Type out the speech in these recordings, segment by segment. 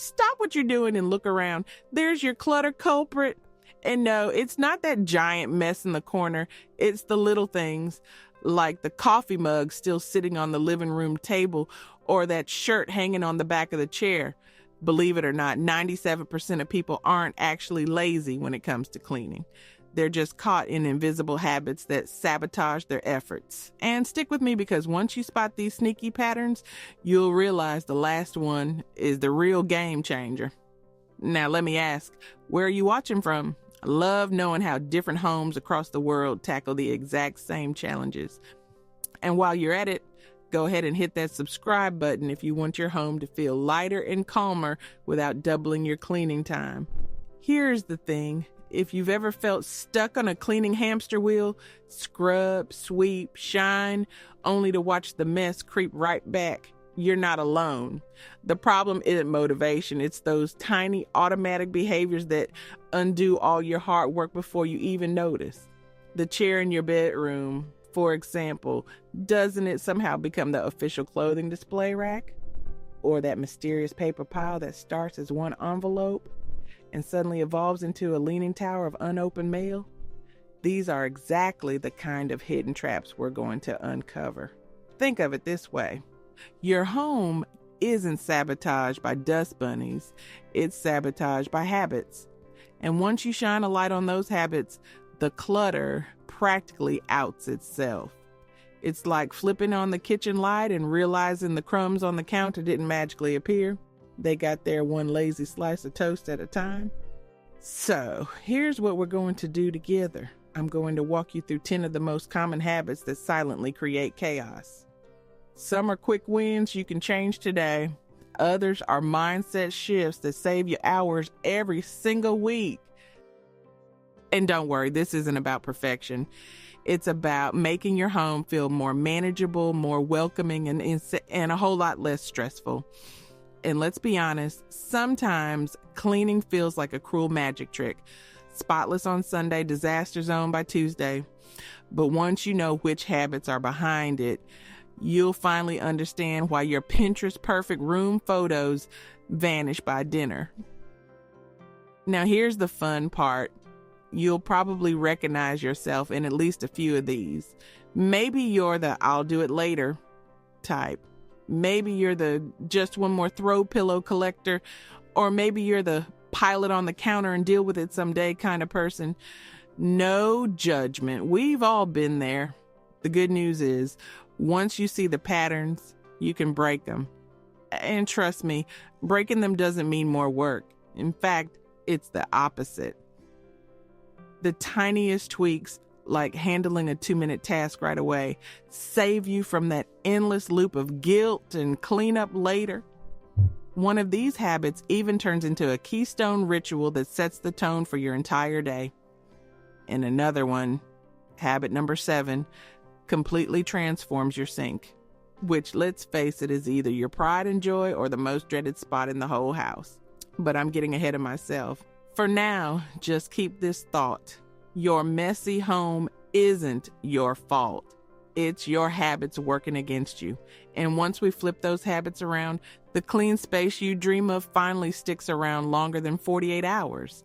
Stop what you're doing and look around. There's your clutter culprit. And no, it's not that giant mess in the corner. It's the little things, like the coffee mug still sitting on the living room table or that shirt hanging on the back of the chair. Believe it or not, 97% of people aren't actually lazy when it comes to cleaning. They're just caught in invisible habits that sabotage their efforts. And stick with me, because once you spot these sneaky patterns, you'll realize the last one is the real game changer. Now, let me ask, where are you watching from? I love knowing how different homes across the world tackle the exact same challenges. And while you're at it, go ahead and hit that subscribe button if you want your home to feel lighter and calmer without doubling your cleaning time. Here's the thing. If you've ever felt stuck on a cleaning hamster wheel, scrub, sweep, shine, only to watch the mess creep right back, you're not alone. The problem isn't motivation. It's those tiny automatic behaviors that undo all your hard work before you even notice. The chair in your bedroom, for example, doesn't it somehow become the official clothing display rack? Or that mysterious paper pile that starts as one envelope and suddenly evolves into a leaning tower of unopened mail? These are exactly the kind of hidden traps we're going to uncover. Think of it this way. Your home isn't sabotaged by dust bunnies. It's sabotaged by habits. And once you shine a light on those habits, the clutter practically outs itself. It's like flipping on the kitchen light and realizing the crumbs on the counter didn't magically appear. They got there one lazy slice of toast at a time. So, here's what we're going to do together. I'm going to walk you through 10 of the most common habits that silently create chaos. Some are quick wins you can change today. Others are mindset shifts that save you hours every single week. And don't worry, this isn't about perfection. It's about making your home feel more manageable, more welcoming, and a whole lot less stressful. And let's be honest, sometimes cleaning feels like a cruel magic trick. Spotless on Sunday, disaster zone by Tuesday. But once you know which habits are behind it, you'll finally understand why your Pinterest perfect room photos vanish by dinner. Now here's the fun part. You'll probably recognize yourself in at least a few of these. Maybe you're the I'll do it later type. Maybe you're the just one more throw pillow collector, or maybe you're the pile it on the counter and deal with it someday kind of person. No judgment. We've all been there. The good news is, once you see the patterns, you can break them. And trust me, breaking them doesn't mean more work. In fact, it's the opposite. The tiniest tweaks, like handling a 2-minute task right away, save you from that endless loop of guilt and cleanup later. One of these habits even turns into a keystone ritual that sets the tone for your entire day. And another one, habit number 7, completely transforms your sink, which, let's face it, is either your pride and joy or the most dreaded spot in the whole house. But I'm getting ahead of myself. For now, just keep this thought. Your messy home isn't your fault. It's your habits working against you. And once we flip those habits around, the clean space you dream of finally sticks around longer than 48 hours.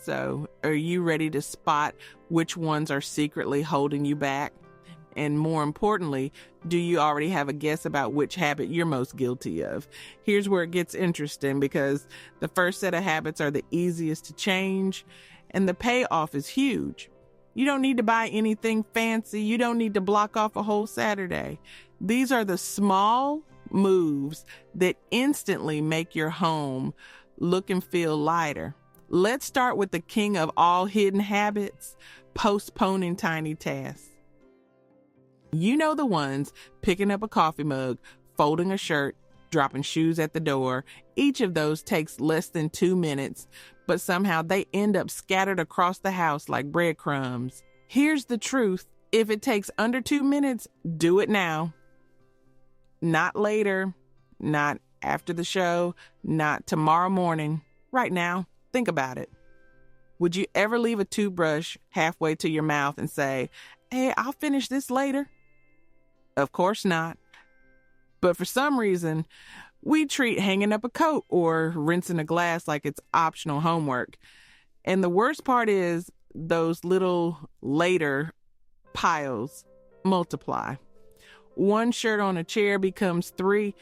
So, are you ready to spot which ones are secretly holding you back? And more importantly, do you already have a guess about which habit you're most guilty of? Here's where it gets interesting, because the first set of habits are the easiest to change, and the payoff is huge. You don't need to buy anything fancy. You don't need to block off a whole Saturday. These are the small moves that instantly make your home look and feel lighter. Let's start with the king of all hidden habits, postponing tiny tasks. You know the ones: picking up a coffee mug, folding a shirt, dropping shoes at the door. Each of those takes less than 2 minutes, but somehow they end up scattered across the house like breadcrumbs. Here's the truth. If it takes under 2 minutes, do it now. Not later, not after the show, not tomorrow morning. Right now. Think about it. Would you ever leave a toothbrush halfway to your mouth and say, "Hey, I'll finish this later"? Of course not. But for some reason, We treat hanging up a coat or rinsing a glass like it's optional homework. And the worst part is those little later piles multiply. One shirt on a chair becomes 3,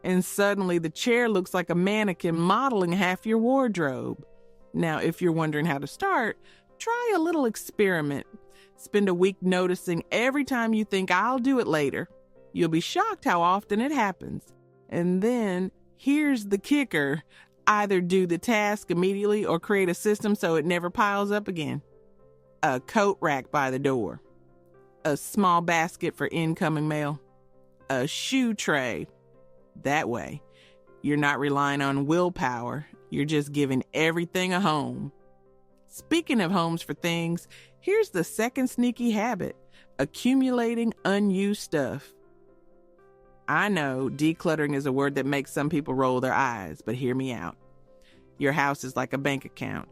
and suddenly the chair looks like a mannequin modeling half your wardrobe. Now, if you're wondering how to start, try a little experiment. Spend a week noticing every time you think, I'll do it later. You'll be shocked how often it happens. And then, here's the kicker. Either do the task immediately or create a system so it never piles up again. A coat rack by the door. A small basket for incoming mail. A shoe tray. That way, you're not relying on willpower. You're just giving everything a home. Speaking of homes for things, here's the second sneaky habit: accumulating unused stuff. I know decluttering is a word that makes some people roll their eyes, but hear me out. Your house is like a bank account.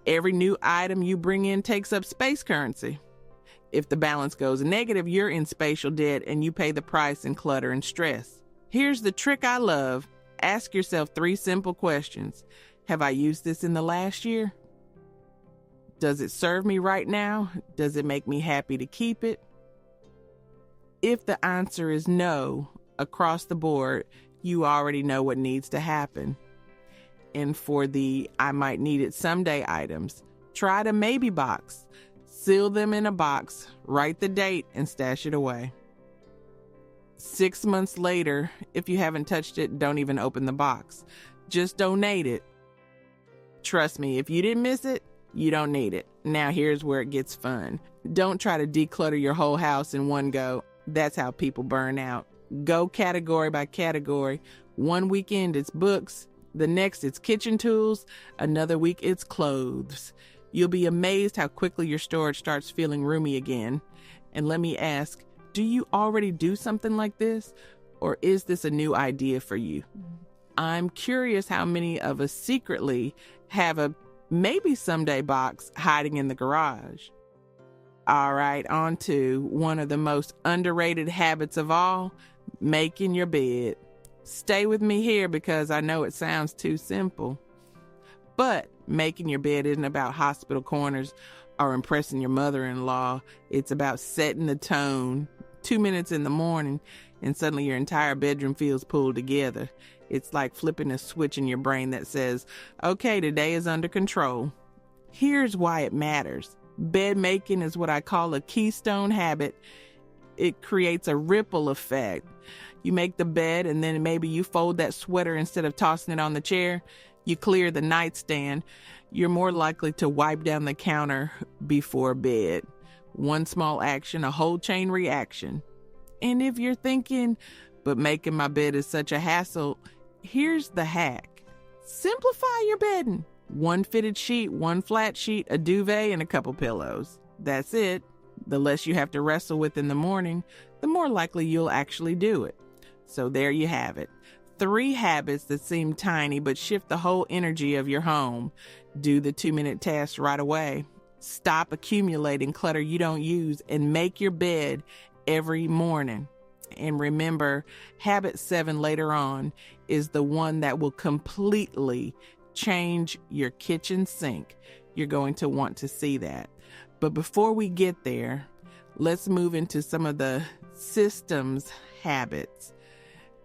Every new item you bring in takes up space currency. If the balance goes negative, you're in spatial debt and you pay the price in clutter and stress. Here's the trick I love. Ask yourself 3 simple questions. Have I used this in the last year? Does it serve me right now? Does it make me happy to keep it? If the answer is no, across the board, you already know what needs to happen. And for the I might need it someday items, try the maybe box. Seal them in a box, write the date, and stash it away. 6 months later, if you haven't touched it, don't even open the box. Just donate it. Trust me, if you didn't miss it, you don't need it. Now here's where it gets fun. Don't try to declutter your whole house in one go. That's how people burn out. Go category by category. One weekend it's books, the next it's kitchen tools, another week it's clothes. You'll be amazed how quickly your storage starts feeling roomy again. And let me ask, do you already do something like this? Or is this a new idea for you? I'm curious how many of us secretly have a maybe someday box hiding in the garage. All right, on to one of the most underrated habits of all, making your bed. Stay with me here because I know it sounds too simple. But making your bed isn't about hospital corners or impressing your mother-in-law. It's about setting the tone. 2 minutes in the morning, and suddenly your entire bedroom feels pulled together. It's like flipping a switch in your brain that says, okay, today is under control. Here's why it matters. Bed making is what I call a keystone habit. It creates a ripple effect. You make the bed, and then maybe you fold that sweater instead of tossing it on the chair. You clear the nightstand. You're more likely to wipe down the counter before bed. One small action, a whole chain reaction. And if you're thinking, but making my bed is such a hassle, here's the hack. Simplify your bedding. 1 fitted sheet, 1 flat sheet, a duvet, and a couple pillows. That's it. The less you have to wrestle with in the morning, the more likely you'll actually do it. So there you have it. 3 habits that seem tiny but shift the whole energy of your home. Do the 2-minute task right away. Stop accumulating clutter you don't use and make your bed every morning. And remember, habit 7 later on is the one that will completely change your kitchen sink. You're going to want to see that. But before we get there, let's move into some of the systems habits.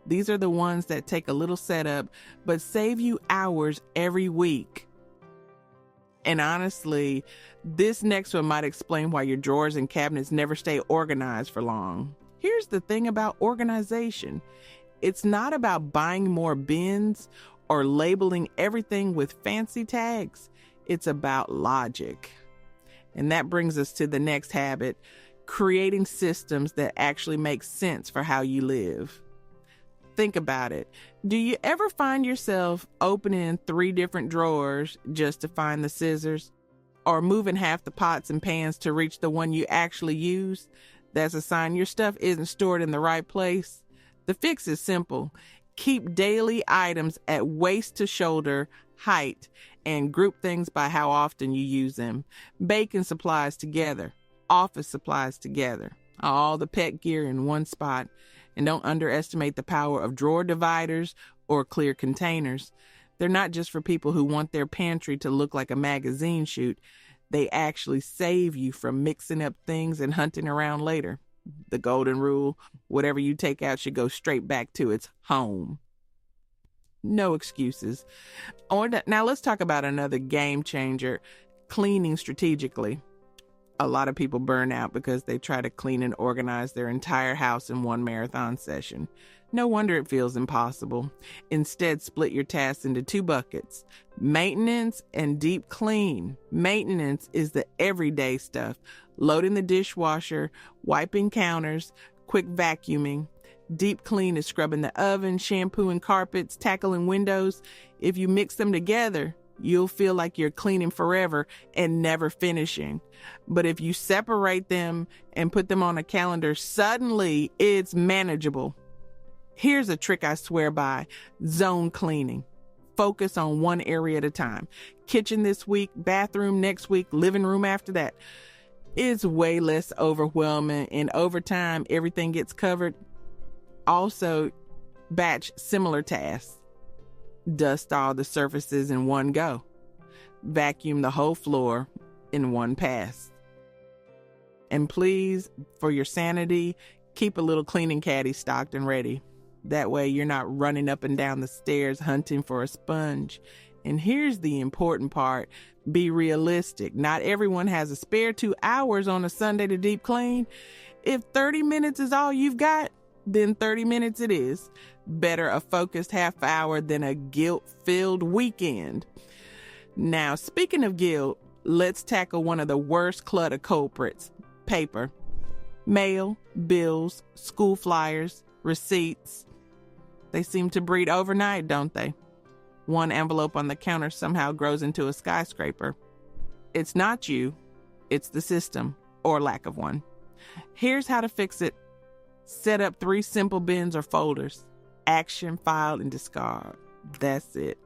These are the ones that take a little setup, but save you hours every week. And honestly, this next one might explain why your drawers and cabinets never stay organized for long. Here's the thing about organization. It's not about buying more bins or labeling everything with fancy tags. It's about logic. And that brings us to the next habit, creating systems that actually make sense for how you live. Think about it. Do you ever find yourself opening 3 different drawers just to find the scissors? Or moving half the pots and pans to reach the one you actually use? That's a sign your stuff isn't stored in the right place. The fix is simple. Keep daily items at waist to shoulder height and group things by how often you use them. Baking supplies together. Office supplies together. All the pet gear in one spot. And don't underestimate the power of drawer dividers or clear containers. They're not just for people who want their pantry to look like a magazine shoot. They actually save you from mixing up things and hunting around later. The golden rule, whatever you take out should go straight back to its home. No excuses. Now let's talk about another game changer, cleaning strategically. A lot of people burn out because they try to clean and organize their entire house in one marathon session. No wonder it feels impossible. Instead, split your tasks into 2 buckets: maintenance and deep clean. Maintenance is the everyday stuff: loading the dishwasher, wiping counters, quick vacuuming. Deep clean is scrubbing the oven, shampooing carpets, tackling windows. If you mix them together, you'll feel like you're cleaning forever and never finishing. But if you separate them and put them on a calendar, suddenly it's manageable. Here's a trick I swear by: zone cleaning. Focus on one area at a time. Kitchen this week, bathroom next week, living room after that. It's way less overwhelming, and over time, everything gets covered. Also, batch similar tasks. Dust all the surfaces in one go. Vacuum the whole floor in one pass. And please, for your sanity, keep a little cleaning caddy stocked and ready. That way you're not running up and down the stairs hunting for a sponge. And here's the important part: be realistic. Not everyone has a spare 2 hours on a Sunday to deep clean. If 30 minutes is all you've got, then 30 minutes it is. Better a focused half hour than a guilt-filled weekend. Now, speaking of guilt, let's tackle one of the worst clutter culprits: paper. Mail, bills, school flyers, receipts. They seem to breed overnight, don't they? One envelope on the counter somehow grows into a skyscraper. It's not you, it's the system, or lack of one. Here's how to fix it. Set up 3 simple bins or folders: action, file, and discard. That's it.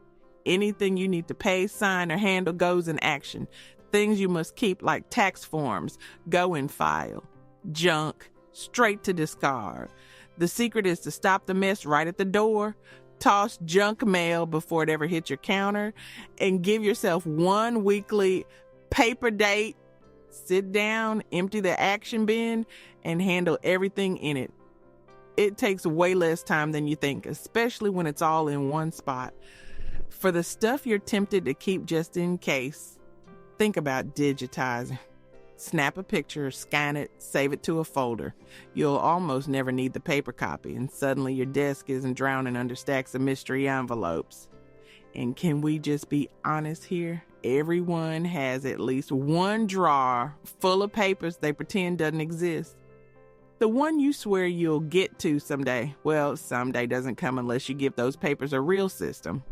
Anything you need to pay, sign, or handle goes in action. Things you must keep, like tax forms, go in file. Junk, straight to discard. The secret is to stop the mess right at the door. Toss junk mail before it ever hits your counter, and give yourself 1 weekly paper date. Sit down, empty the action bin, and handle everything in it. It takes way less time than you think, especially when it's all in one spot. For the stuff you're tempted to keep just in case, think about digitizing. Snap a picture, scan it, save it to a folder. You'll almost never need the paper copy, and suddenly your desk isn't drowning under stacks of mystery envelopes. And can we just be honest here? Everyone has at least one drawer full of papers they pretend doesn't exist. The one you swear you'll get to someday. Well, someday doesn't come unless you give those papers a real system.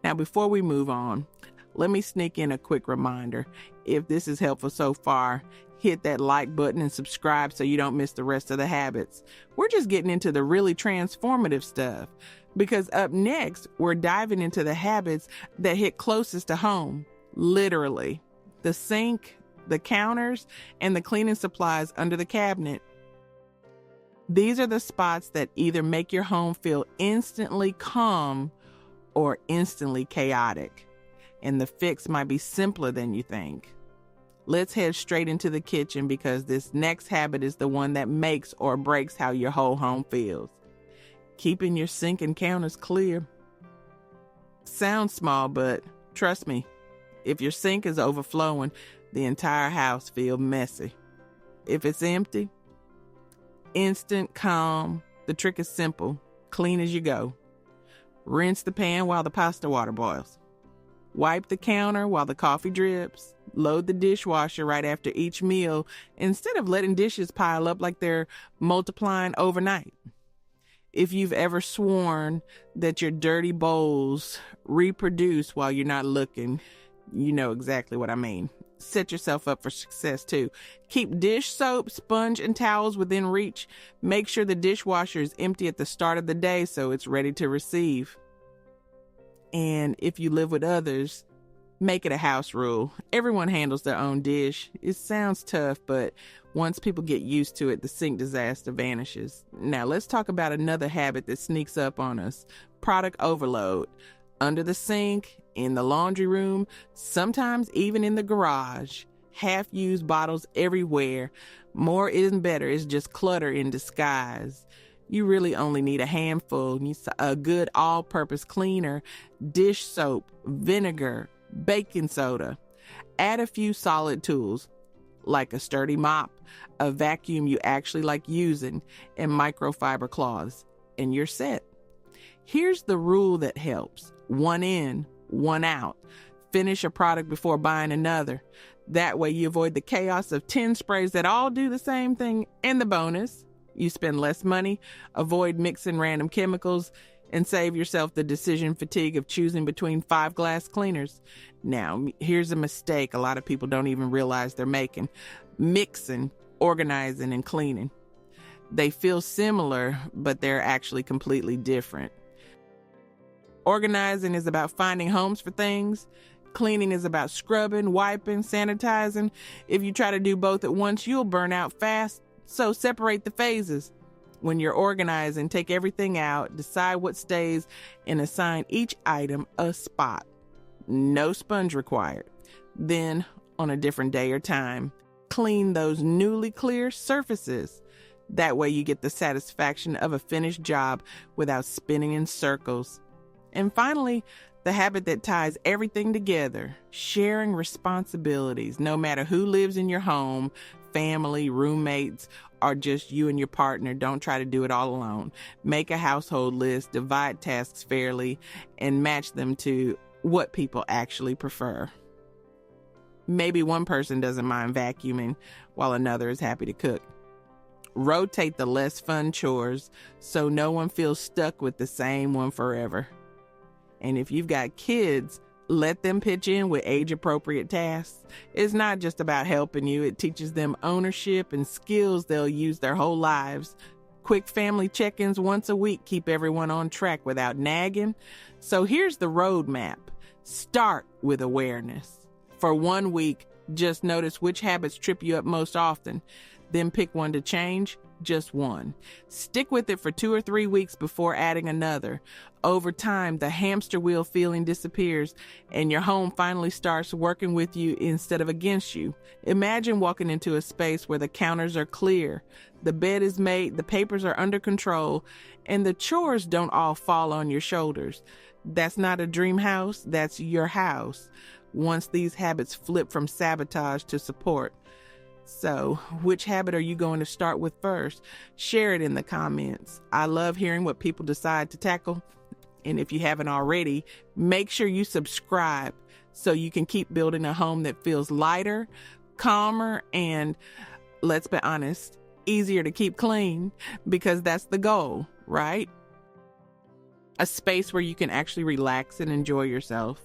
Now, before we move on, let me sneak in a quick reminder. If this is helpful so far, hit that like button and subscribe so you don't miss the rest of the habits. We're just getting into the really transformative stuff, because up next, we're diving into the habits that hit closest to home, literally. The sink, the counters, and the cleaning supplies under the cabinet. These are the spots that either make your home feel instantly calm or instantly chaotic. And the fix might be simpler than you think. Let's head straight into the kitchen, because this next habit is the one that makes or breaks how your whole home feels. Keeping your sink and counters clear. Sounds small, but trust me, if your sink is overflowing, the entire house feels messy. If it's empty, instant calm. The trick is simple: clean as you go. Rinse the pan while the pasta water boils. Wipe the counter while the coffee drips. Load the dishwasher right after each meal, instead of letting dishes pile up like they're multiplying overnight. If you've ever sworn that your dirty bowls reproduce while you're not looking, you know exactly what I mean. Set yourself up for success too. Keep dish soap, sponge, and towels within reach. Make sure the dishwasher is empty at the start of the day so it's ready to receive. And if you live with others, Make it a house rule. Everyone handles their own dish. It sounds tough, but once people get used to it, the sink disaster vanishes. Now let's talk about another habit that sneaks up on us: product overload. Under the sink, in the laundry room, sometimes even in the garage. Half-used bottles everywhere. More isn't better. It's just clutter in disguise. You really only need a handful. You need a good all-purpose cleaner, dish soap, vinegar, baking soda. Add a few solid tools like a sturdy mop, a vacuum you actually like using, and microfiber cloths, and you're set. Here's the rule that helps: one in, one out. Finish a product before buying another. That way you avoid the chaos of 10 sprays that all do the same thing. And the bonus, you spend less money, avoid mixing random chemicals, and save yourself the decision fatigue of choosing between 5 glass cleaners. Now, here's a mistake a lot of people don't even realize they're making: mixing, organizing, and cleaning. They feel similar, but they're actually completely different. Organizing is about finding homes for things. Cleaning is about scrubbing, wiping, sanitizing. If you try to do both at once, you'll burn out fast. So separate the phases. When you're organizing, take everything out, decide what stays, and assign each item a spot. No sponge required. Then, on a different day or time, clean those newly clear surfaces. That way you get the satisfaction of a finished job without spinning in circles. And finally, the habit that ties everything together: sharing responsibilities. No matter who lives in your home, family, roommates, or just you and your partner, don't try to do it all alone. Make a household list, divide tasks fairly, and match them to what people actually prefer. Maybe one person doesn't mind vacuuming while another is happy to cook. Rotate the less fun chores so no one feels stuck with the same one forever. And if you've got kids, let them pitch in with age-appropriate tasks. It's not just about helping you. It teaches them ownership and skills they'll use their whole lives. Quick family check-ins once a week keep everyone on track without nagging. So here's the roadmap. Start with awareness. For 1 week, just notice which habits trip you up most often. Then pick one to change. Just one. Stick with it for 2 or 3 weeks before adding another. Over time, the hamster wheel feeling disappears and your home finally starts working with you instead of against you. Imagine walking into a space where the counters are clear, the bed is made, the papers are under control, and the chores don't all fall on your shoulders. That's not a dream house, that's your house. Once these habits flip from sabotage to support. So, which habit are you going to start with first? Share it in the comments. I love hearing what people decide to tackle. And if you haven't already, make sure you subscribe so you can keep building a home that feels lighter, calmer, and, let's be honest, easier to keep clean, because that's the goal, right? A space where you can actually relax and enjoy yourself.